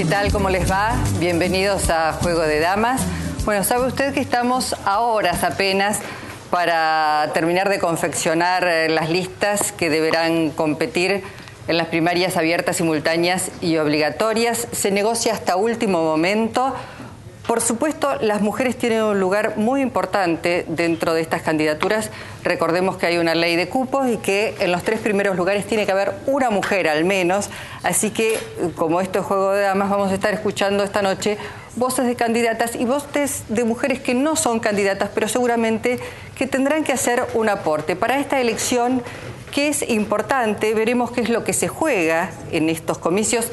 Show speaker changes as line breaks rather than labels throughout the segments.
tal? ¿Cómo les va? Bienvenidos a Juego de Damas. Bueno, sabe usted que estamos a horas apenas para terminar de confeccionar las listas que deberán competir en las primarias abiertas, simultáneas y obligatorias. Se negocia hasta último momento. Por supuesto, las mujeres tienen un lugar muy importante dentro de estas candidaturas. Recordemos que hay una ley de cupos y que en los 3 primeros lugares tiene que haber una mujer al menos. Así que, como esto es Juego de Damas, vamos a estar escuchando esta noche voces de candidatas y voces de mujeres que no son candidatas, pero seguramente que tendrán que hacer un aporte para esta elección, que es importante. Veremos qué es lo que se juega en estos comicios.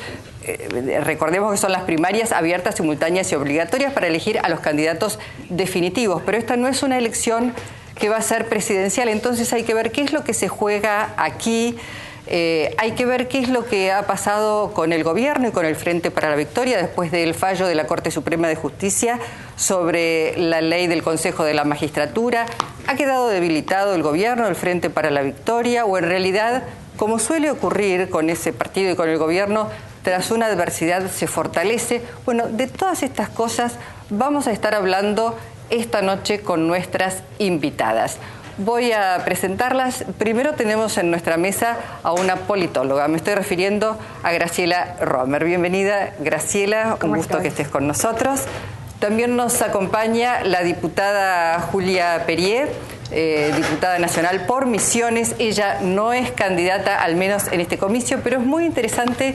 Recordemos que son las primarias abiertas, simultáneas y obligatorias para elegir a los candidatos definitivos, pero esta no es una elección que va a ser presidencial, entonces hay que ver qué es lo que se juega aquí. Hay que ver qué es lo que ha pasado con el gobierno y con el Frente para la Victoria después del fallo de la Corte Suprema de Justicia sobre la ley del Consejo de la Magistratura. ¿Ha quedado debilitado el gobierno, el Frente para la Victoria, o en realidad, como suele ocurrir con ese partido y con el gobierno, tras una adversidad se fortalece? Bueno, de todas estas cosas vamos a estar hablando esta noche con nuestras invitadas. Voy a presentarlas. Primero tenemos en nuestra mesa a una politóloga. Me estoy refiriendo a Graciela Romer. Bienvenida, Graciela. Un gusto que estés con nosotros. También nos acompaña la diputada Julia Perier, diputada nacional por Misiones. Ella no es candidata, al menos en este comicio, pero es muy interesante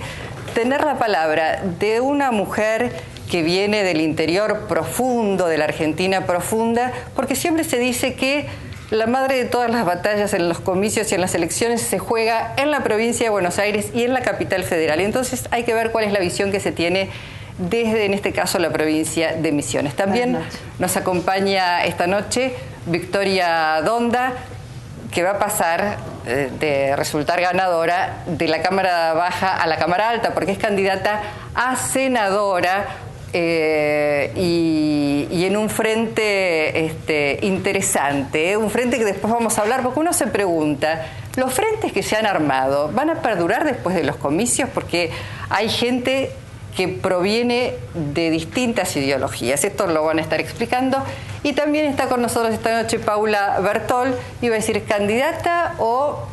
tener la palabra de una mujer que viene del interior profundo, de la Argentina profunda, porque siempre se dice que la madre de todas las batallas en los comicios y en las elecciones se juega en la provincia de Buenos Aires y en la capital federal. Y entonces hay que ver cuál es la visión que se tiene desde, en este caso, la provincia de Misiones. También nos acompaña esta noche Victoria Donda, que va a pasar de resultar ganadora de la Cámara Baja a la Cámara Alta, porque es candidata a senadora. Y en un frente interesante, un frente que después vamos a hablar, porque uno se pregunta, ¿los frentes que se han armado van a perdurar después de los comicios? Porque hay gente que proviene de distintas ideologías. Esto lo van a estar explicando. Y también está con nosotros esta noche Paula Bertol. Iba a decir, ¿candidata o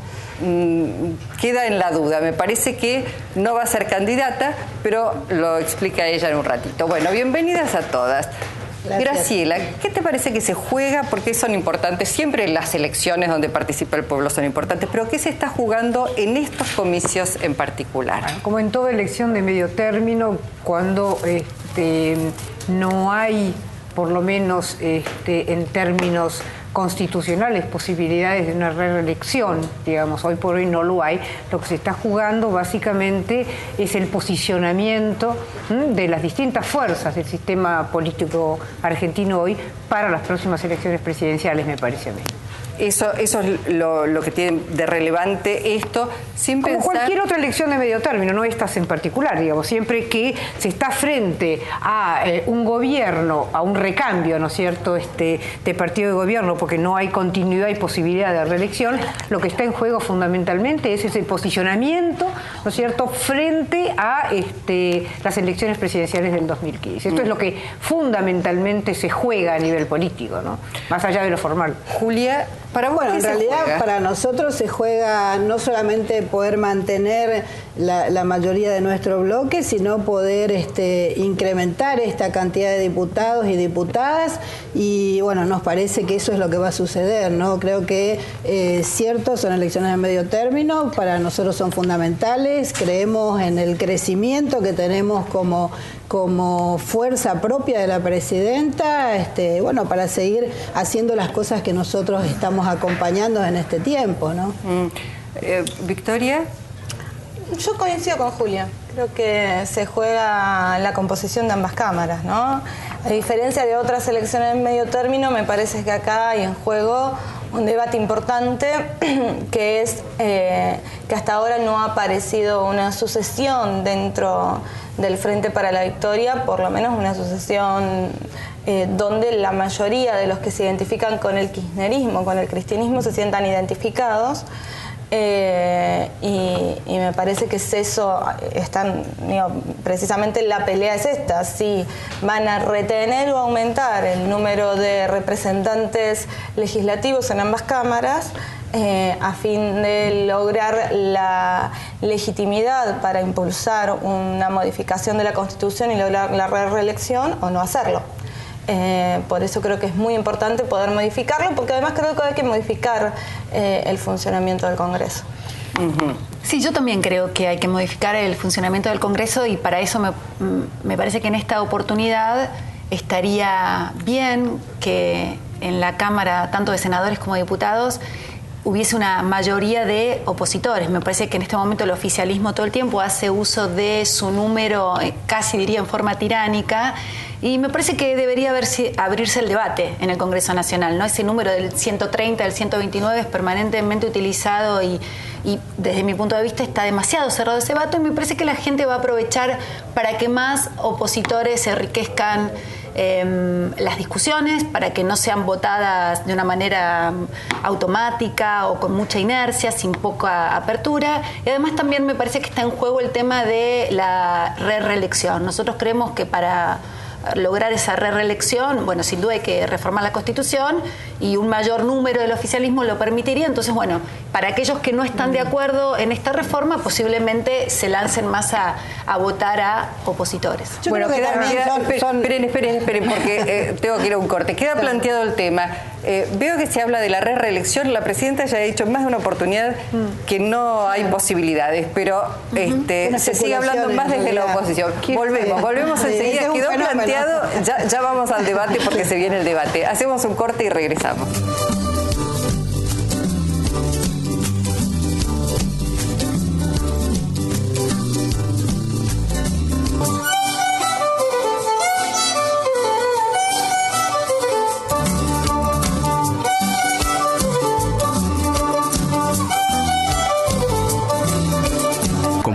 queda en la duda? Me parece que no va a ser candidata, pero lo explica ella en un ratito. Bueno, bienvenidas a todas. Gracias. Graciela, ¿qué te parece que se juega? Porque son importantes, siempre las elecciones donde participa el pueblo son importantes, pero ¿qué se está jugando en estos comicios en particular?
Bueno, como en toda elección de medio término, cuando no hay, por lo menos en términos constitucionales, posibilidades de una reelección, digamos, hoy por hoy no lo hay. Lo que se está jugando básicamente es el posicionamiento de las distintas fuerzas del sistema político argentino hoy para las próximas elecciones presidenciales, me parece a mí.
Eso es lo que tiene de relevante esto, sin
como
pensar...
cualquier otra elección de medio término, no estas en particular, digamos, siempre que se está frente a un gobierno, a un recambio, ¿no es cierto?, de partido de gobierno, porque no hay continuidad y posibilidad de reelección, lo que está en juego fundamentalmente es ese posicionamiento, ¿no es cierto?, frente a las elecciones presidenciales del 2015. Esto es lo que fundamentalmente se juega a nivel político, ¿no?, más allá de lo formal.
Julia,
bueno, en realidad para nosotros se juega no solamente poder mantener la mayoría de nuestro bloque, sino poder incrementar esta cantidad de diputados y diputadas, y bueno, nos parece que eso es lo que va a suceder, ¿no? Creo que cierto, son elecciones de medio término, para nosotros son fundamentales, creemos en el crecimiento que tenemos como fuerza propia de la presidenta, bueno, para seguir haciendo las cosas que nosotros estamos acompañando en este tiempo, ¿no?
Victoria.
Yo coincido con Julia. Creo que se juega la composición de ambas cámaras, ¿no? A diferencia de otras elecciones en medio término, me parece que acá hay en juego un debate importante, que es que hasta ahora no ha aparecido una sucesión dentro del Frente para la Victoria, por lo menos una sucesión donde la mayoría de los que se identifican con el kirchnerismo, con el cristianismo, se sientan identificados. Y me parece que es eso, precisamente la pelea es esta, si van a retener o aumentar el número de representantes legislativos en ambas cámaras, a fin de lograr la legitimidad para impulsar una modificación de la Constitución y lograr la reelección, o no hacerlo. Por eso creo que es muy importante poder modificarlo, porque además creo que hay que modificar el funcionamiento del Congreso.
Sí, yo también creo que hay que modificar el funcionamiento del Congreso, y para eso me parece que en esta oportunidad estaría bien que en la Cámara, tanto de senadores como de diputados, hubiese una mayoría de opositores. Me parece que en este momento el oficialismo todo el tiempo hace uso de su número, casi diría en forma tiránica, y me parece que debería abrirse el debate en el Congreso Nacional, ¿no? Ese número del 130, del 129 es permanentemente utilizado y desde mi punto de vista está demasiado cerrado ese debate, y me parece que la gente va a aprovechar para que más opositores enriquezcan las discusiones, para que no sean votadas de una manera automática o con mucha inercia, sin poca apertura. Y además también me parece que está en juego el tema de la reelección. Nosotros creemos que para lograr esa reelección, bueno, sin duda hay que reformar la Constitución, y un mayor número del oficialismo lo permitiría. Entonces, bueno, para aquellos que no están de acuerdo en esta reforma, posiblemente se lancen más a votar a opositores.
Bueno, esperen, porque tengo que ir a un corte. Queda planteado el tema. Veo que se habla de la reelección. La presidenta ya ha dicho en más de una oportunidad que no hay posibilidades, pero se sigue hablando más desde la oposición. Volvemos enseguida. Quedó planteado, ya vamos al debate porque se viene el debate. Hacemos un corte y regresamos.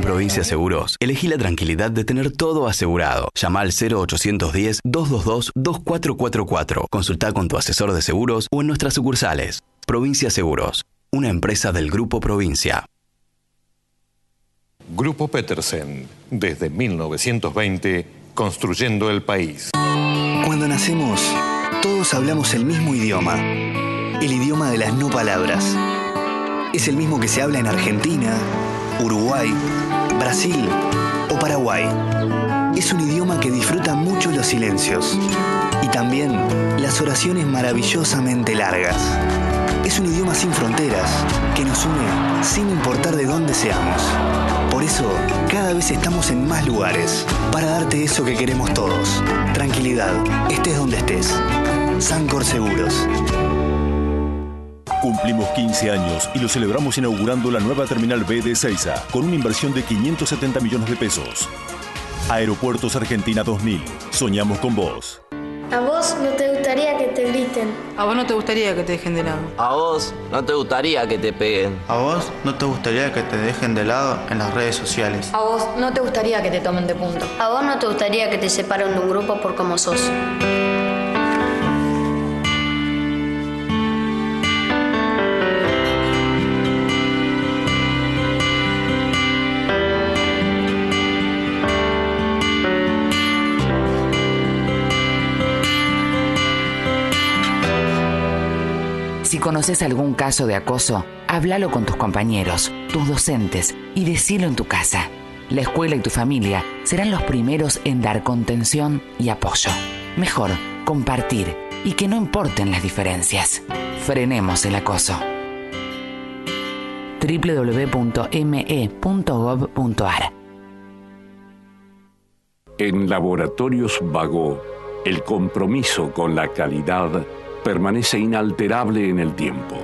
Provincia Seguros. Elegí la tranquilidad de tener todo asegurado. Llama al 0810-222-2444. Consulta con tu asesor de seguros o en nuestras sucursales. Provincia Seguros, una empresa del Grupo Provincia.
Grupo Petersen, desde 1920, construyendo el país.
Cuando nacemos, todos hablamos el mismo idioma. El idioma de las no palabras. Es el mismo que se habla en Argentina, Uruguay, Brasil o Paraguay. Es un idioma que disfruta mucho los silencios y también las oraciones maravillosamente largas. Es un idioma sin fronteras que nos une sin importar de dónde seamos. Por eso, cada vez estamos en más lugares para darte eso que queremos todos. Tranquilidad, estés donde estés. Sancor Seguros.
Cumplimos 15 años y lo celebramos inaugurando la nueva Terminal B de Ezeiza con una inversión de 570 millones de pesos. Aeropuertos Argentina 2000. Soñamos con vos.
¿A vos no te gustaría que te griten?
¿A vos no te gustaría que te dejen de lado?
¿A vos no te gustaría que te peguen?
¿A vos no te gustaría que te dejen de lado en las redes sociales?
¿A vos no te gustaría que te tomen de punto?
¿A vos no te gustaría que te separen de un grupo por cómo sos?
Si conoces algún caso de acoso, háblalo con tus compañeros, tus docentes y decilo en tu casa. La escuela y tu familia serán los primeros en dar contención y apoyo. Mejor compartir y que no importen las diferencias. Frenemos el acoso. www.me.gov.ar.
En Laboratorios Vago, el compromiso con la calidad permanece inalterable en el tiempo.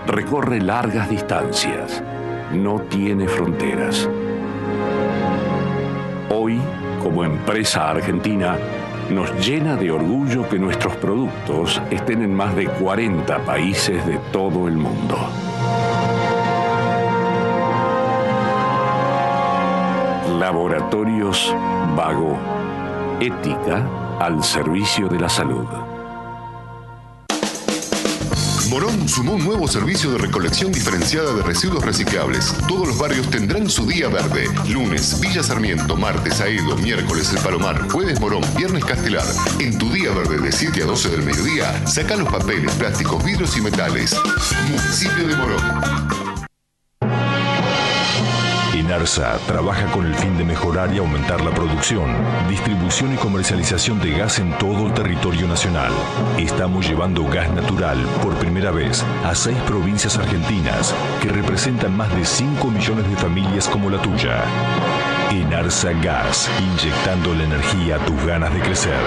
Recorre largas distancias. No tiene fronteras. Hoy, como empresa argentina, nos llena de orgullo que nuestros productos estén en más de 40 países de todo el mundo. Laboratorios Vago. Ética al servicio de la salud.
Morón sumó un nuevo servicio de recolección diferenciada de residuos reciclables. Todos los barrios tendrán su día verde. Lunes, Villa Sarmiento, martes, Aedo, miércoles, El Palomar, jueves, Morón, viernes, Castelar. En tu día verde de 7 a 12 del mediodía, saca los papeles, plásticos, vidrios y metales. Municipio de Morón.
ENARSA trabaja con el fin de mejorar y aumentar la producción, distribución y comercialización de gas en todo el territorio nacional. Estamos llevando gas natural por primera vez a 6 provincias argentinas que representan más de 5 millones de familias como la tuya. ENARSA Gas, inyectando la energía a tus ganas de crecer.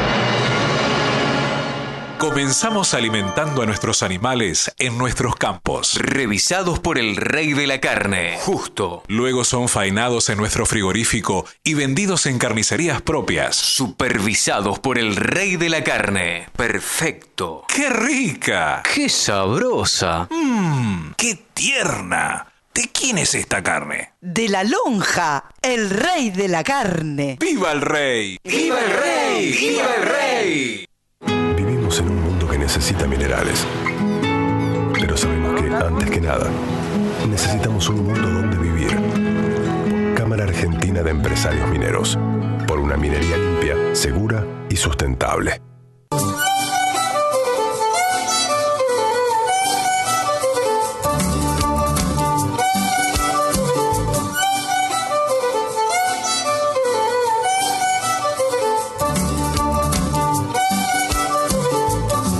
Comenzamos alimentando a nuestros animales en nuestros campos.
Revisados por el rey de la carne. Justo.
Luego son faenados en nuestro frigorífico y vendidos en carnicerías propias.
Supervisados por el rey de la carne. Perfecto.
¡Qué rica!
¡Qué sabrosa!
¡Qué tierna! ¿De quién es esta carne?
De la lonja, el rey de la carne.
¡Viva el rey!
¡Viva el rey! ¡Viva el rey!
Vivimos en un mundo que necesita minerales. Pero sabemos que, antes que nada, necesitamos un mundo donde vivir. Cámara Argentina de Empresarios Mineros. Por una minería limpia, segura y sustentable.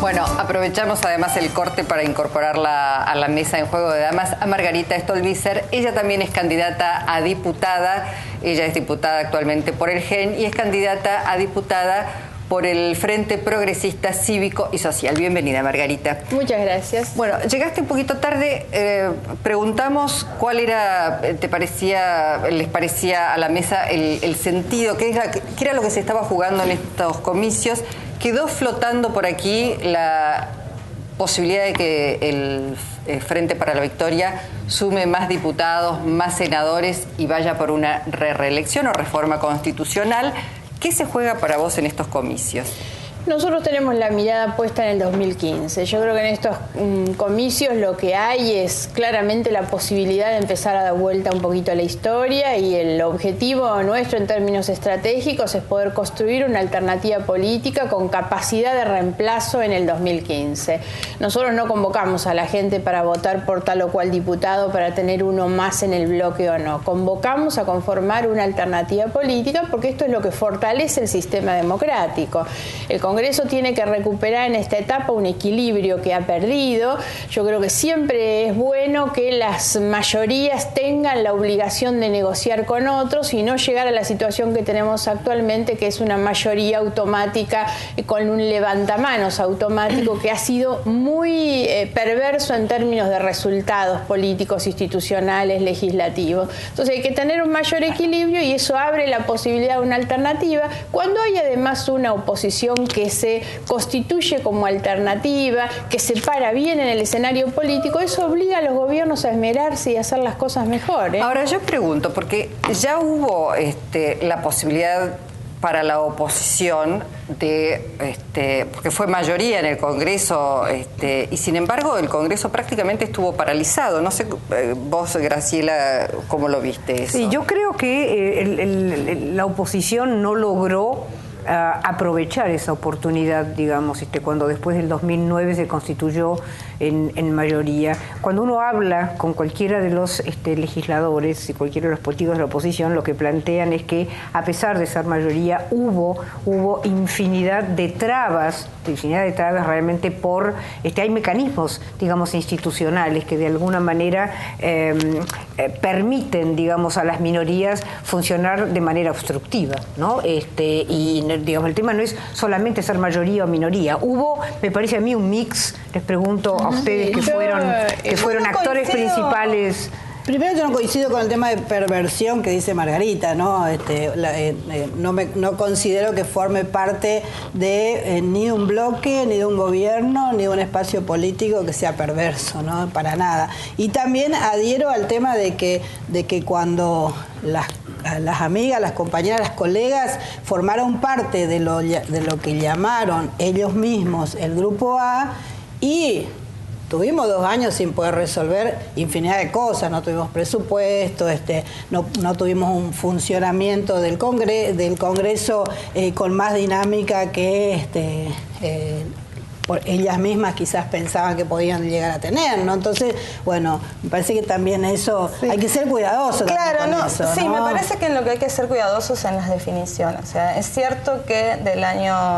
Bueno, aprovechamos además el corte para incorporarla a la mesa en Juego de Damas a Margarita Stolbizer. Ella también es candidata a diputada. Ella es diputada actualmente por el GEN y es candidata a diputada por el Frente Progresista Cívico y Social. Bienvenida, Margarita.
Muchas gracias.
Bueno, llegaste un poquito tarde. Preguntamos cuál era, les parecía a la mesa el sentido, qué era lo que se estaba jugando en estos comicios. Quedó flotando por aquí la posibilidad de que el Frente para la Victoria sume más diputados, más senadores y vaya por una reelección o reforma constitucional. ¿Qué se juega para vos en estos comicios?
Nosotros tenemos la mirada puesta en el 2015. Yo creo que en estos comicios lo que hay es claramente la posibilidad de empezar a dar vuelta un poquito a la historia y el objetivo nuestro en términos estratégicos es poder construir una alternativa política con capacidad de reemplazo en el 2015. Nosotros no convocamos a la gente para votar por tal o cual diputado para tener uno más en el bloque o no. Convocamos a conformar una alternativa política porque esto es lo que fortalece el sistema democrático. El Congreso tiene que recuperar en esta etapa un equilibrio que ha perdido. Yo creo que siempre es bueno que las mayorías tengan la obligación de negociar con otros y no llegar a la situación que tenemos actualmente, que es una mayoría automática con un levantamanos automático que ha sido muy perverso en términos de resultados políticos, institucionales, legislativos. Entonces hay que tener un mayor equilibrio y eso abre la posibilidad de una alternativa. Cuando hay además una oposición que se constituye como alternativa, que se para bien en el escenario político, eso obliga a los gobiernos a esmerarse y a hacer las cosas mejor.
Ahora yo pregunto, porque ya hubo la posibilidad para la oposición porque fue mayoría en el Congreso y sin embargo el Congreso prácticamente estuvo paralizado. No sé vos, Graciela, cómo lo viste eso.
Sí, yo creo que la oposición no logró aprovechar esa oportunidad, digamos, cuando después del 2009 se constituyó en mayoría. Cuando uno habla con cualquiera de los legisladores y cualquiera de los políticos de la oposición, lo que plantean es que a pesar de ser mayoría hubo infinidad de trabas realmente por hay mecanismos, digamos, institucionales que de alguna manera permiten, digamos, a las minorías funcionar de manera obstructiva, ¿no? Y digamos, el tema no es solamente ser mayoría o minoría. Hubo, me parece a mí, un mix, les pregunto a ustedes que fueron actores principales.
Primero, yo no coincido con el tema de perversión que dice Margarita, ¿no? No considero que forme parte de ni de un bloque, ni de un gobierno, ni de un espacio político que sea perverso, ¿no? Para nada. Y también adhiero al tema de que cuando las amigas, las compañeras, las colegas formaron parte de lo que llamaron ellos mismos el Grupo A y tuvimos 2 años sin poder resolver infinidad de cosas, no tuvimos presupuesto, no tuvimos un funcionamiento del Congreso con más dinámica que ellas mismas quizás pensaban que podían llegar a tener, ¿no? Entonces, bueno, me parece que también eso, hay que ser cuidadoso.
Claro,
con eso,
sí,
¿no?
me parece que en lo que hay que ser cuidadosos en las definiciones. O sea, es cierto que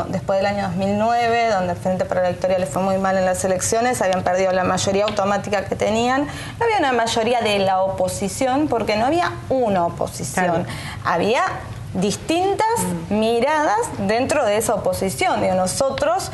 después del año 2009, donde el Frente para la Victoria le fue muy mal en las elecciones, habían perdido la mayoría automática que tenían, no había una mayoría de la oposición, porque no había una oposición, había distintas miradas dentro de esa oposición. Digo, nosotros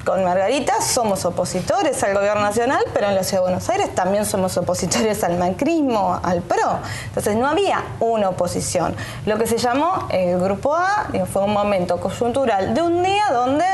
con Margarita somos opositores al gobierno nacional, pero en la Ciudad de Buenos Aires también somos opositores al macrismo, al PRO. Entonces no había una oposición. Lo que se llamó el Grupo A fue un momento coyuntural de un día donde,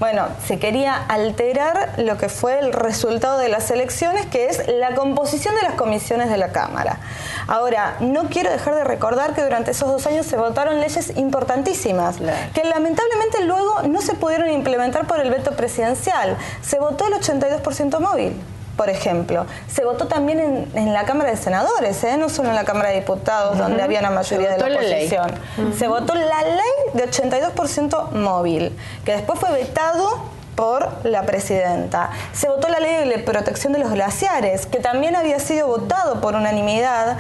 bueno, se quería alterar lo que fue el resultado de las elecciones, que es la composición de las comisiones de la Cámara. Ahora, no quiero dejar de recordar que durante esos 2 años se votaron leyes importantísimas, que lamentablemente luego no se pudieron implementar por el veto presidencial. Se votó el 82% móvil, por ejemplo. Se votó también en la Cámara de Senadores, no solo en la Cámara de Diputados, donde había una mayoría de la oposición. Se votó la ley de 82% móvil, que después fue vetado por la presidenta. Se votó la ley de protección de los glaciares, que también había sido votado por unanimidad,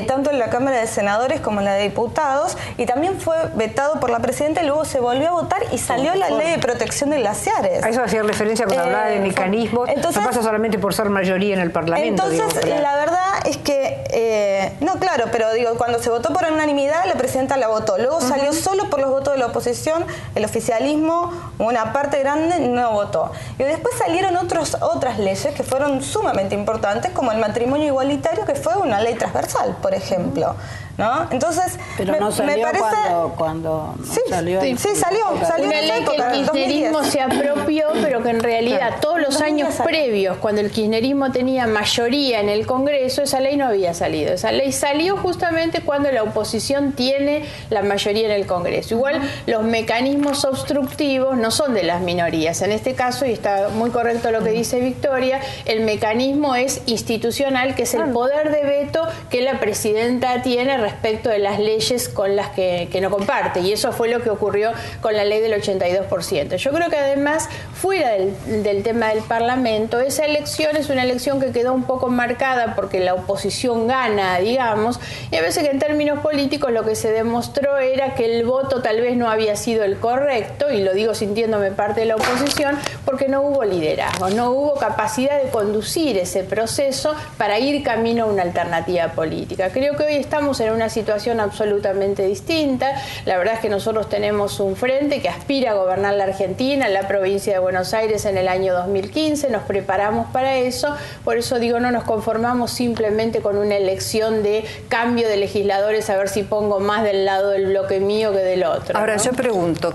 tanto en la Cámara de Senadores como en la de Diputados, y también fue vetado por la presidenta, y luego se volvió a votar y salió la ley de protección de glaciares.
A eso hacía referencia cuando hablaba de mecanismos. Entonces, no pasa solamente por ser mayoría en el Parlamento.
Entonces, la verdad es que, no, claro, pero digo, cuando se votó por unanimidad, la presidenta la votó. Luego salió solo por los votos de la oposición, el oficialismo, una parte grande, no votó. Y después salieron otras leyes que fueron sumamente importantes, como el matrimonio igualitario, que fue una ley transversal, por ejemplo, ¿no? Entonces,
pero no salió, me parece cuando
sí, salió. Sí, salió
una ley que el kirchnerismo se apropió, pero que en realidad todos los años previos, cuando el kirchnerismo tenía mayoría en el Congreso, esa ley no había salido. Esa ley salió justamente cuando la oposición tiene la mayoría en el Congreso. Igual los mecanismos obstructivos no son de las minorías. En este caso, y está muy correcto lo que dice Victoria, el mecanismo es institucional, que es el poder de veto que la presidenta tiene respecto de las leyes con las que no comparte, y eso fue lo que ocurrió con la ley del 82%. Yo creo que además, fuera del tema del Parlamento, esa elección es una elección que quedó un poco marcada porque la oposición gana, digamos, y a veces que en términos políticos lo que se demostró era que el voto tal vez no había sido el correcto, y lo digo sintiéndome parte de la oposición, porque no hubo liderazgo, no hubo capacidad de conducir ese proceso para ir camino a una alternativa política. Creo que hoy estamos en una situación absolutamente distinta. La verdad es que nosotros tenemos un frente que aspira a gobernar la Argentina, la provincia de Buenos Aires en el año 2015, nos preparamos para eso, por eso digo, no nos conformamos simplemente con una elección de cambio de legisladores, a ver si pongo más del lado del bloque mío que del otro.
Ahora,
¿no?
yo pregunto,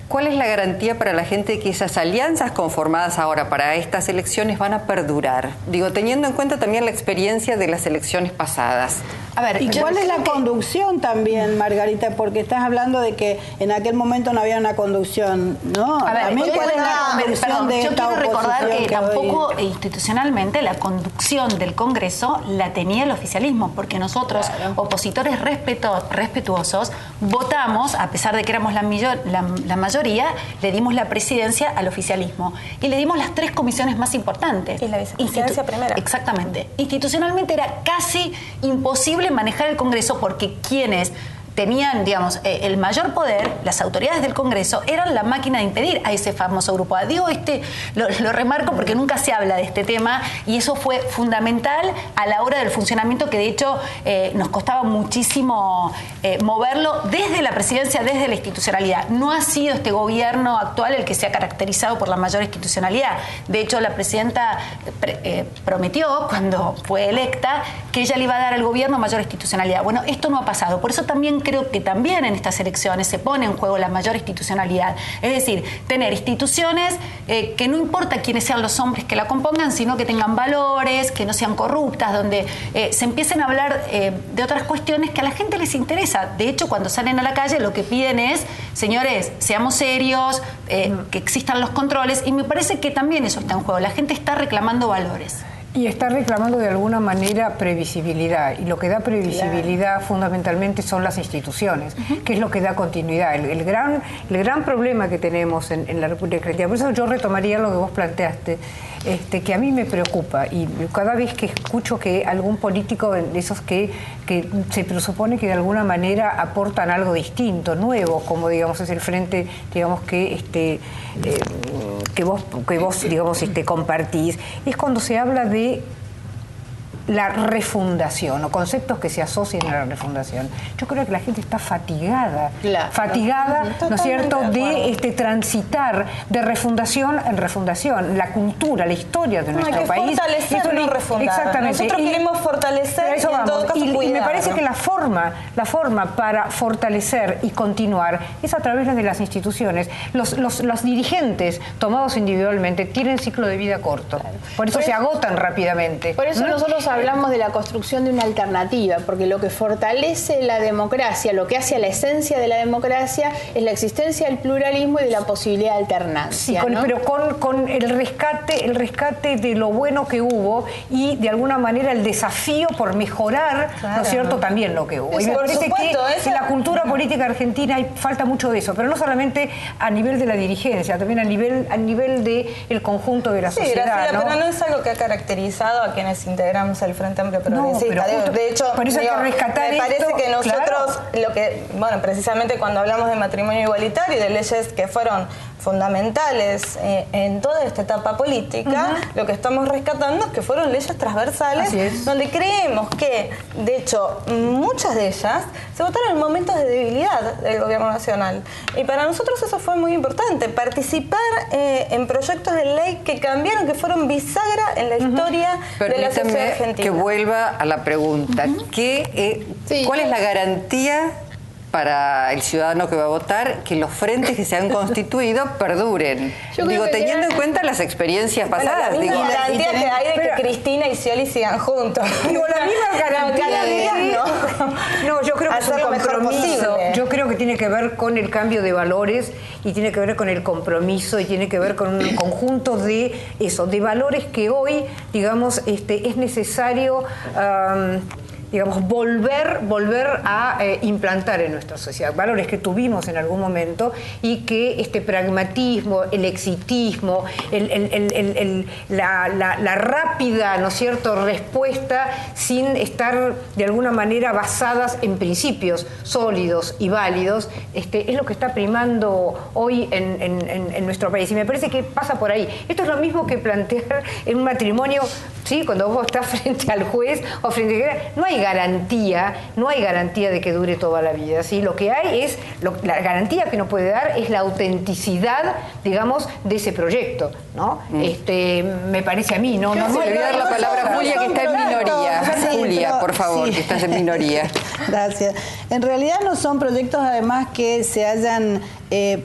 ¿cuál es la garantía para la gente de que esas alianzas conformadas ahora para estas elecciones van a perdurar? Digo, teniendo en cuenta también la experiencia de las elecciones pasadas.
A ver, ¿y cuál es la conducción también, Margarita? Porque estás hablando de que en aquel momento no había una conducción, ¿no?
A ver,
¿cuál es la conducción de esta
quiero recordar que tampoco
hoy...
institucionalmente la conducción del Congreso la tenía el oficialismo, porque nosotros, opositores respetuosos, votamos, a pesar de que éramos la mayoría, le dimos la presidencia al oficialismo y le dimos las 3 comisiones más importantes.
Y la vicepresidencia primera.
Exactamente. Institucionalmente era casi imposible manejar el Congreso, porque quienes tenían, digamos, el mayor poder, las autoridades del Congreso, eran la máquina de impedir a ese famoso grupo A. Digo, lo remarco porque nunca se habla de este tema, y eso fue fundamental a la hora del funcionamiento, que de hecho nos costaba muchísimo moverlo desde la presidencia, desde la institucionalidad. No ha sido este gobierno actual el que se ha caracterizado por la mayor institucionalidad. De hecho, la presidenta prometió, cuando fue electa, que ella le iba a dar al gobierno mayor institucionalidad. Bueno, esto no ha pasado. Por eso también creo que también en estas elecciones se pone en juego la mayor institucionalidad. Es decir, tener instituciones que no importa quiénes sean los hombres que la compongan, sino que tengan valores, que no sean corruptas, donde se empiecen a hablar de otras cuestiones que a la gente les interesa. De hecho, cuando salen a la calle lo que piden es, señores, seamos serios, que existan los controles, y me parece que también eso está en juego. La gente está reclamando valores.
Y está reclamando de alguna manera previsibilidad, y lo que da previsibilidad fundamentalmente son las instituciones, que es lo que da continuidad. El gran problema que tenemos en la República Argentina, por eso yo retomaría lo que vos planteaste, que a mí me preocupa, y cada vez que escucho que algún político de esos que se presupone que de alguna manera aportan algo distinto, nuevo, como digamos es el frente, digamos que vos digamos compartís, es cuando se habla de la refundación o conceptos que se asocian a la refundación. Yo creo que la gente está fatigada, ¿no es cierto?, de transitar de refundación en refundación, la cultura, la historia de nuestro país.
Fortalecer, no refundar.
Exactamente.
Nosotros queremos fortalecer y en todo caso cuidar.
Y me parece que la forma para fortalecer y continuar es a través de las instituciones. Los dirigentes tomados individualmente tienen ciclo de vida corto. Por eso se agotan rápidamente.
Por eso nosotros hablamos de la construcción de una alternativa, porque lo que fortalece la democracia, lo que hace a la esencia de la democracia, es la existencia del pluralismo y de la posibilidad de alternancia.
Sí, pero con el rescate de lo bueno que hubo y de alguna manera el desafío por mejorar, ¿no es cierto?, también lo que hubo. Y me parece que en la cultura política argentina falta mucho de eso, pero no solamente a nivel de la dirigencia, también a nivel del conjunto de la sociedad.
Graciela, ¿no? Pero no es algo que ha caracterizado a quienes integramos el Frente Amplio Progresista. De hecho, me parece que nosotros, precisamente cuando hablamos de matrimonio igualitario y de leyes que fueron fundamentales en toda esta etapa política, lo que estamos rescatando es que fueron leyes transversales, donde creemos que, de hecho, muchas de ellas se votaron en momentos de debilidad del gobierno nacional. Y para nosotros eso fue muy importante, participar en proyectos de ley que cambiaron, que fueron bisagra en la historia de la sociedad argentina.
Que vuelva a la pregunta, ¿cuál es la garantía para el ciudadano que va a votar que los frentes que se han constituido perduren? Teniendo en cuenta las experiencias pasadas.
La misma garantía que hay de que Cristina y Scioli sigan juntos.
La misma garantía No, yo creo que es un compromiso. Yo creo que tiene que ver con el cambio de valores y tiene que ver con el compromiso y tiene que ver con un conjunto de valores que hoy, digamos, es necesario volver a implantar en nuestra sociedad, valores que tuvimos en algún momento y que este pragmatismo, el exitismo, la rápida, ¿no es cierto?, respuesta sin estar de alguna manera basadas en principios sólidos y válidos, es lo que está primando hoy en nuestro país. Y me parece que pasa por ahí. Esto es lo mismo que plantear en un matrimonio, ¿sí?, cuando vos estás frente al juez o frente a... No hay garantía de que dure toda la vida, ¿sí? Lo que hay es, la garantía que nos puede dar es la autenticidad, digamos, de ese proyecto, ¿no? Me parece a mí, ¿no?
Le voy a dar la palabra a Julia, que está en minoría. Julia, por favor, que estás en minoría.
Gracias. En realidad no son proyectos, además, que se hayan,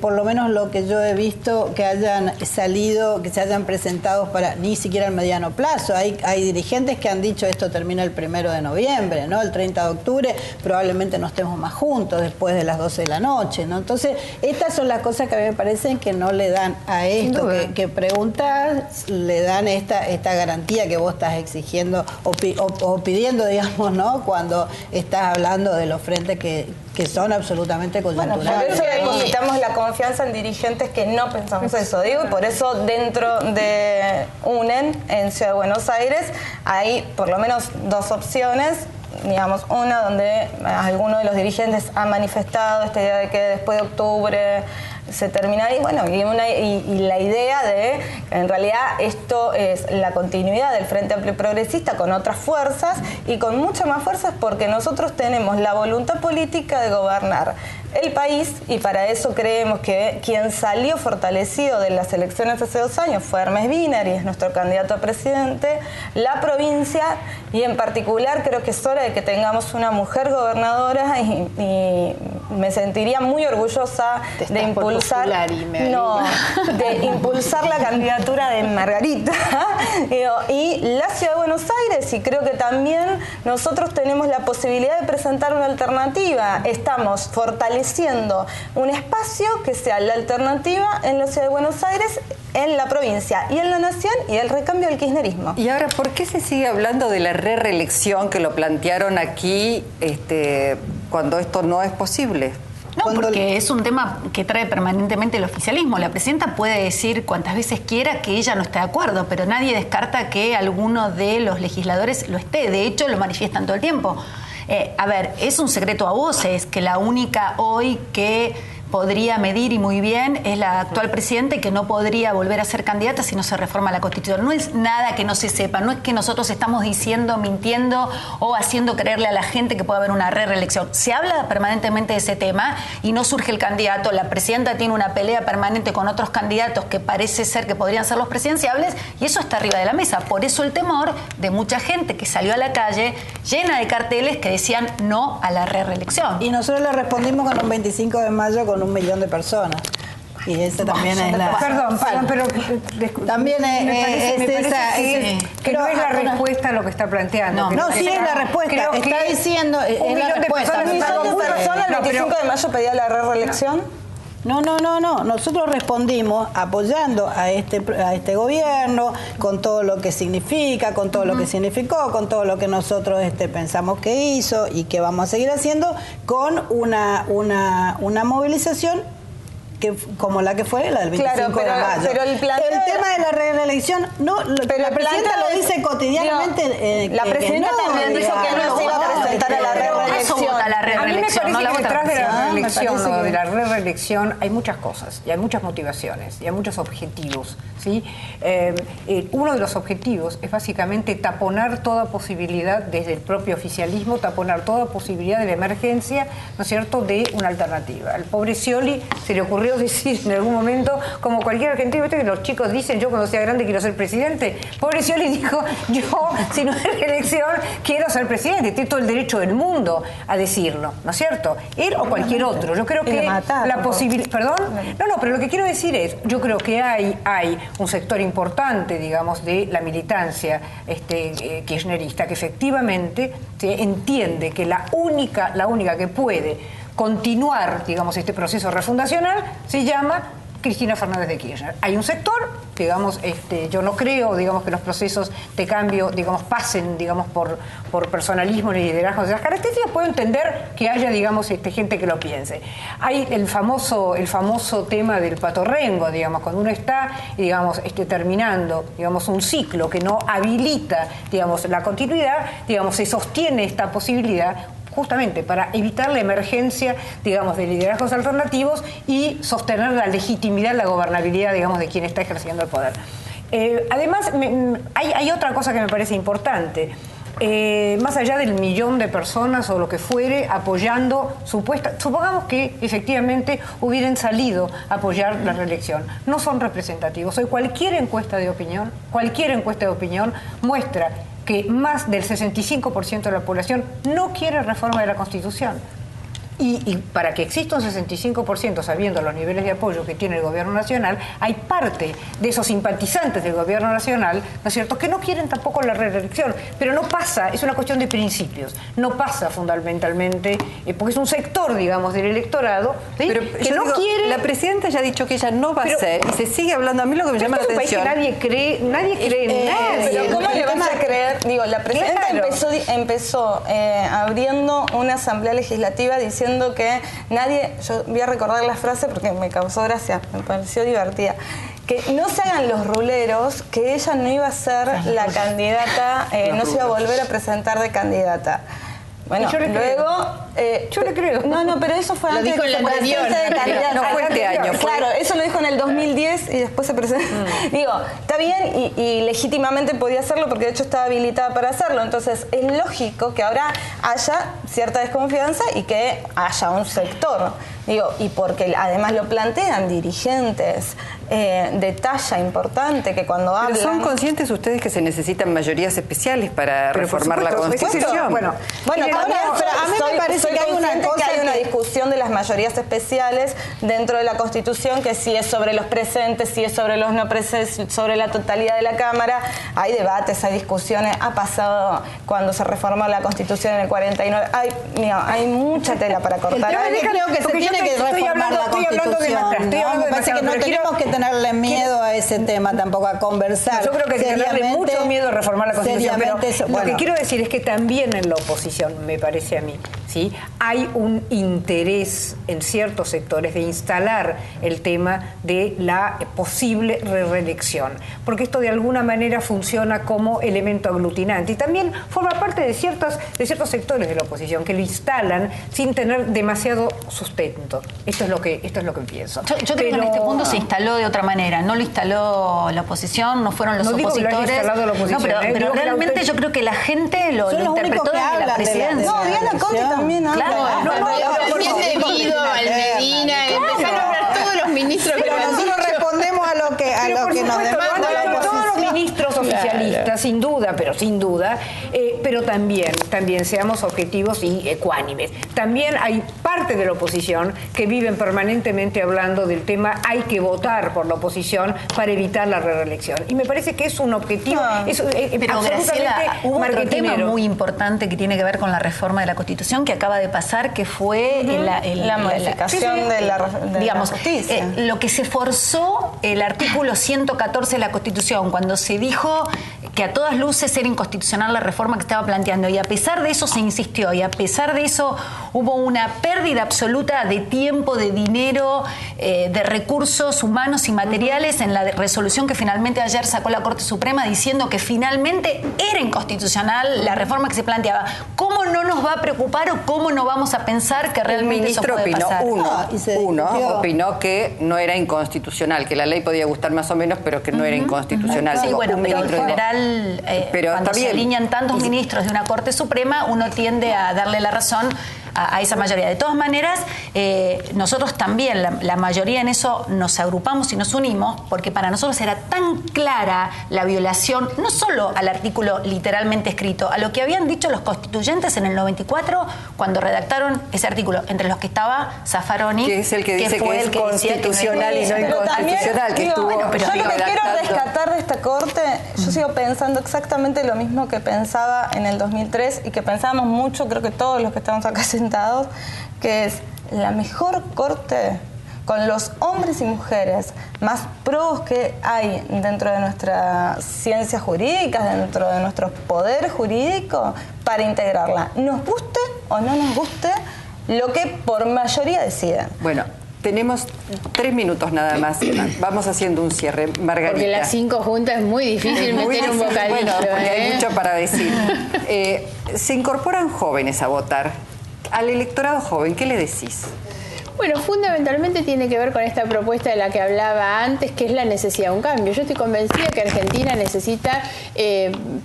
por lo menos lo que yo he visto, que hayan salido, que se hayan presentado para ni siquiera el mediano plazo. Hay dirigentes que han dicho esto termina el 1 de noviembre, ¿no? El 30 de octubre probablemente no estemos más juntos después de las 12 de la noche, ¿no? Entonces, estas son las cosas que a mí me parecen que no le dan a esto que preguntas, le dan esta garantía que vos estás exigiendo o pidiendo, digamos, ¿no?, cuando estás hablando de los frentes que son absolutamente coyunturales.
Por eso depositamos la confianza en dirigentes que no pensamos eso, digo, y por eso dentro de UNEN, en Ciudad de Buenos Aires, hay por lo menos dos opciones. Digamos, una donde alguno de los dirigentes ha manifestado esta idea de que después de octubre se termina ahí, y la idea de que en realidad esto es la continuidad del Frente Amplio Progresista con otras fuerzas y con muchas más fuerzas, porque nosotros tenemos la voluntad política de gobernar el país, y para eso creemos que quien salió fortalecido de las elecciones hace 2 años fue Hermes Wiener, y es nuestro candidato a presidente, la provincia, y en particular creo que es hora de que tengamos una mujer gobernadora, y me sentiría muy orgullosa de impulsar la candidatura de Margarita y la Ciudad de Buenos Aires, y creo que también nosotros tenemos la posibilidad de presentar una alternativa. Estamos fortaleciendo un espacio que sea la alternativa en la Ciudad de Buenos Aires, en la provincia y en la nación, y el recambio del kirchnerismo.
Y ahora, ¿por qué se sigue hablando de la reelección que lo plantearon aquí cuando esto no es posible?
No, porque es un tema que trae permanentemente el oficialismo. La presidenta puede decir cuantas veces quiera que ella no está de acuerdo, pero nadie descarta que alguno de los legisladores lo esté. De hecho, lo manifiestan todo el tiempo. A ver, es un secreto a voces que la única hoy que podría medir, y muy bien, es la actual presidenta, y que no podría volver a ser candidata si no se reforma la Constitución. No es nada que no se sepa, no es que nosotros estamos diciendo, mintiendo o haciendo creerle a la gente que puede haber una reelección. Se habla permanentemente de ese tema y no surge el candidato. La presidenta tiene una pelea permanente con otros candidatos que parece ser que podrían ser los presidenciables, y eso está arriba de la mesa. Por eso el temor de mucha gente que salió a la calle llena de carteles que decían no a la reelección.
Y nosotros le respondimos con un 25 de mayo con 1 millón de personas. Y esa también es la...
Perdón, pero
también es esa...
Que no es la respuesta a lo que está planteando.
No, sí es la respuesta. Está diciendo...
Un millón de personas...
¿Un millón de personas el 25 de mayo pedía la reelección?
No. Nosotros respondimos apoyando a este gobierno con todo lo que significa, con todo lo que significó, con todo lo que nosotros pensamos que hizo y que vamos a seguir haciendo, con una movilización como la que fue la del 25 de mayo.
Pero el
tema de la reelección, la presidenta lo dice cotidianamente.
La presidenta también dijo que no se iba a presentar a la reelección.
A mí me parece que detrás de la reelección o de la reelección hay muchas cosas, y hay muchas motivaciones, y hay muchos objetivos, ¿sí? Uno de los objetivos es básicamente taponar toda posibilidad desde el propio oficialismo, taponar toda posibilidad de la emergencia, ¿no es cierto?, de una alternativa. Al pobre Scioli se le ocurrió decir en algún momento, como cualquier argentino, ¿viste que los chicos dicen, yo cuando sea grande quiero ser presidente? Pobre Scioli dijo, yo, si no hay reelección, quiero ser presidente. Tiene todo el derecho del mundo a decirlo, ¿no es cierto? Él o cualquier otro. Yo creo que la posibilidad... ¿Perdón? No, pero lo que quiero decir es, yo creo que hay un sector importante, digamos, de la militancia kirchnerista, que efectivamente entiende que la única que puede continuar, digamos, este proceso refundacional se llama Cristina Fernández de Kirchner. Hay un sector, digamos, yo no creo, digamos, que los procesos de cambio, digamos, pasen, digamos, por personalismo ni liderazgo de esas características. Puedo entender que haya, digamos, gente que lo piense. Hay el famoso tema del patorrengo, digamos, cuando uno está, digamos, terminando, digamos, un ciclo que no habilita, digamos, la continuidad, digamos, se sostiene esta posibilidad justamente para evitar la emergencia, digamos, de liderazgos alternativos y sostener la legitimidad, la gobernabilidad, digamos, de quien está ejerciendo el poder. Además, hay otra cosa que me parece importante. Más allá del 1 millón de personas o lo que fuere apoyando, supongamos que efectivamente hubieran salido a apoyar la reelección, no son representativos. Hoy cualquier encuesta de opinión muestra que más del 65% de la población no quiere reforma de la Constitución. Y para que exista un 65%, sabiendo los niveles de apoyo que tiene el gobierno nacional, hay parte de esos simpatizantes del gobierno nacional, ¿no es cierto?, que no quieren tampoco la reelección. Pero no pasa, es una cuestión de principios, no pasa fundamentalmente, porque es un sector, digamos, del electorado, ¿sí?, que no quiere...
La presidenta ya ha dicho que ella no va a ser, y se sigue hablando. A mí lo que me llama la atención...
Nadie cree en nadie.
Pero ¿cómo le vas a creer? Digo, la presidenta empezó abriendo una asamblea legislativa diciendo que nadie, yo voy a recordar la frase porque me causó gracia, me pareció divertida, que no se hagan los ruleros, que ella no iba a ser la candidata, no se iba a volver a presentar de candidata. Bueno, luego
Yo le creo.
No, pero eso fue antes de que se presente de candidato.
No fue este año.
Claro, eso lo dijo en el 2010 y después se presentó. Digo, está bien y legítimamente podía hacerlo porque de hecho estaba habilitada para hacerlo. Entonces es lógico que ahora haya cierta desconfianza y que haya un sector. Digo, y porque además lo plantean dirigentes de talla importante que cuando hablan...
¿Pero son conscientes ustedes que se necesitan mayorías especiales para reformar la Constitución?
Bueno, ahora a mí me parece que hay una discusión de las mayorías especiales dentro de la Constitución, que si es sobre los presentes, si es sobre los no presentes, sobre la totalidad de la Cámara. Hay debates, hay discusiones. Ha pasado cuando se reformó la Constitución en el 49. Hay mucha tela para cortar.
Creo que se tiene que reformar la Constitución. Me parece que no tenemos que tenerle miedo a ese tema tampoco, a conversar.
Yo creo que hay que tenerle mucho miedo a reformar la Constitución. Pero lo que quiero decir es que también en la oposición, me parece a mí, ¿sí?, hay un interés en ciertos sectores de instalar el tema de la posible reelección, porque esto de alguna manera funciona como elemento aglutinante y también forma parte de ciertos sectores de la oposición que lo instalan sin tener demasiado sustento. Esto es lo que pienso.
Yo creo que en este punto se instaló de otra manera. No lo instaló la oposición, no fueron los opositores.
Digo que lo haya instalado la oposición,
pero realmente yo creo que la gente lo interpretó desde la presidencia.
No, Diana Conte también habla.
Claro, también debido al Medina, empezaron a hablar todos los ministros.
Pero nosotros respondemos a lo que nos demanda la oposición.
Todos los ministros oficialistas, sin duda, pero también seamos objetivos y ecuánimes. También hay parte de la oposición que viven permanentemente hablando del tema hay que votar por la oposición para evitar la reelección. Y me parece que es un objetivo
pero Graciela, hubo otro tema muy importante que tiene que ver con la reforma de la Constitución que acaba de pasar, que fue
la modificación de la justicia.
Lo que se forzó el artículo 114 de la Constitución, cuando se dijo que a todas luces era inconstitucional la reforma que estaba planteando, y a pesar de eso se insistió, y a pesar de eso hubo una pérdida absoluta de tiempo, de dinero, de recursos humanos y materiales en la resolución que finalmente ayer sacó la Corte Suprema diciendo que finalmente era inconstitucional la reforma que se planteaba. ¿Cómo no nos va a preocupar o cómo no vamos a pensar que realmente eso puede pasar?
Uno opinó que no era inconstitucional, que la ley podía gustar más o menos, pero que no era inconstitucional.
Sí, bueno, pero en general, cuando se alinean tantos ministros de una Corte Suprema, uno tiende a darle la razón a esa mayoría. De todas maneras, nosotros también, la mayoría en eso, nos agrupamos y nos unimos, porque para nosotros era tan clara la violación, no solo al artículo literalmente escrito, a lo que habían dicho los constituyentes en el 94, cuando redactaron ese artículo, entre los que estaba Zaffaroni,
que es el que dice que es constitucional y no inconstitucional, que estuvo...
Yo lo que quiero rescatar de esta Corte, yo sigo pensando exactamente lo mismo que pensaba en el 2003 y que pensábamos mucho, creo que todos los que estamos acá sentados, que es la mejor Corte con los hombres y mujeres más pros que hay dentro de nuestras ciencias jurídicas, dentro de nuestro poder jurídico, para integrarla. Nos guste o no nos guste lo que por mayoría deciden.
Bueno, tenemos 3 minutos nada más. Vamos haciendo un cierre, Margarita.
Porque las 5 juntas es muy difícil meter un bocadillo.
Bueno, porque hay mucho para decir. Se incorporan jóvenes a votar. Al electorado joven, ¿qué le decís?
Bueno, fundamentalmente tiene que ver con esta propuesta de la que hablaba antes, que es la necesidad de un cambio. Yo estoy convencida que Argentina necesita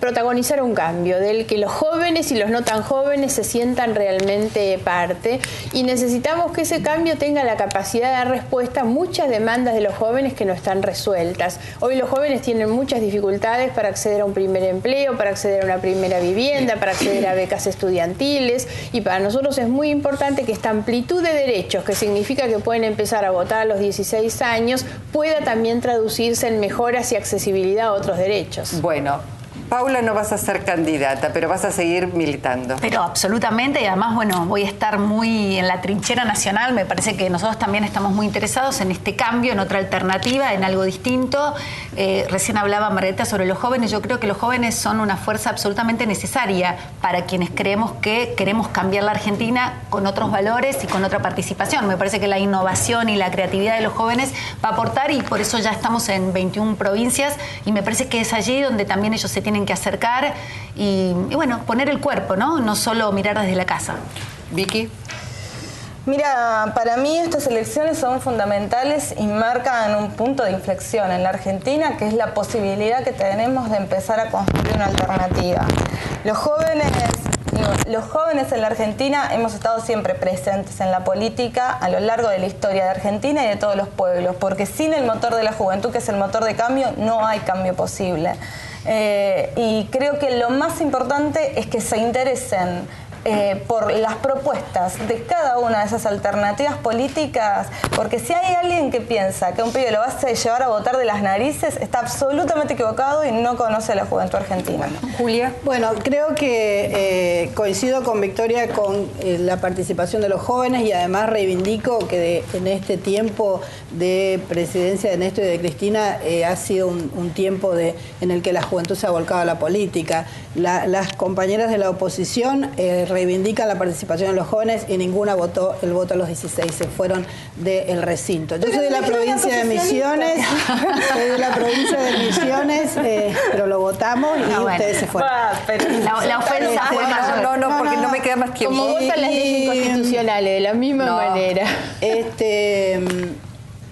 protagonizar un cambio, del que los jóvenes y los no tan jóvenes se sientan realmente parte, y necesitamos que ese cambio tenga la capacidad de dar respuesta a muchas demandas de los jóvenes que no están resueltas. Hoy los jóvenes tienen muchas dificultades para acceder a un primer empleo, para acceder a una primera vivienda, para acceder a becas estudiantiles, y para nosotros es muy importante que esta amplitud de derechos, que significa que pueden empezar a votar a los 16 años, pueda también traducirse en mejoras y accesibilidad a otros derechos.
Bueno, Paula, no vas a ser candidata, pero vas a seguir militando.
Pero absolutamente, y además, bueno, voy a estar muy en la trinchera nacional. Me parece que nosotros también estamos muy interesados en este cambio, en otra alternativa, en algo distinto. Recién hablaba Margarita sobre los jóvenes. Yo creo que los jóvenes son una fuerza absolutamente necesaria para quienes creemos que queremos cambiar la Argentina con otros valores y con otra participación. Me parece que la innovación y la creatividad de los jóvenes va a aportar, y por eso ya estamos en 21 provincias, y me parece que es allí donde también ellos se tienen que acercar y bueno, poner el cuerpo, ¿no? No solo mirar desde la casa.
Vicky.
Mira, para mí estas elecciones son fundamentales y marcan un punto de inflexión en la Argentina, que es la posibilidad que tenemos de empezar a construir una alternativa. Los jóvenes en la Argentina hemos estado siempre presentes en la política a lo largo de la historia de Argentina y de todos los pueblos, porque sin el motor de la juventud, que es el motor de cambio, no hay cambio posible. Y creo que lo más importante es que se interesen por las propuestas de cada una de esas alternativas políticas, porque si hay alguien que piensa que un pibe lo va a llevar a votar de las narices, está absolutamente equivocado y no conoce a la juventud argentina.
Julia.
Bueno, creo que coincido con Victoria con la participación de los jóvenes y además reivindico que en este tiempo de presidencia de Néstor y de Cristina ha sido un tiempo en el que la juventud se ha volcado a la política. Las compañeras de la oposición reivindican la participación de los jóvenes y ninguna votó el voto a los 16, se fueron del recinto. Yo soy de la provincia de Misiones, pero lo votamos y ustedes se fueron.
La ofensa fue más.
No, porque no me queda más tiempo.
Como votan las leyes inconstitucionales, de la misma manera.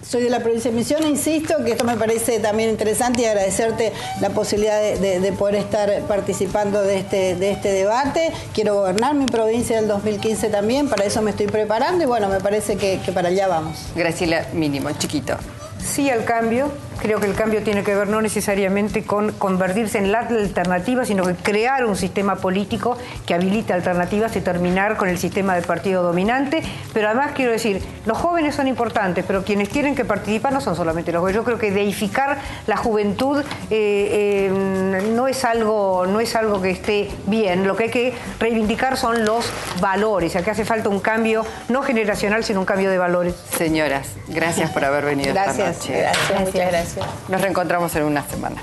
Soy de la provincia de Misiones, insisto que esto me parece también interesante y agradecerte la posibilidad de poder estar participando de este debate. Quiero gobernar mi provincia del 2015 también, para eso me estoy preparando y bueno, me parece que para allá vamos.
Graciela Mínimo, chiquito.
Sí al cambio. Creo que el cambio tiene que ver no necesariamente con convertirse en la alternativa, sino que crear un sistema político que habilite alternativas y terminar con el sistema de partido dominante. Pero además quiero decir, los jóvenes son importantes, pero quienes tienen que participar no son solamente los jóvenes. Yo creo que deificar la juventud no es algo que esté bien. Lo que hay que reivindicar son los valores. Aquí hace falta un cambio no generacional, sino un cambio de valores.
Señoras, gracias por haber venido esta noche.
Gracias, muchas gracias.
Nos reencontramos en una semana.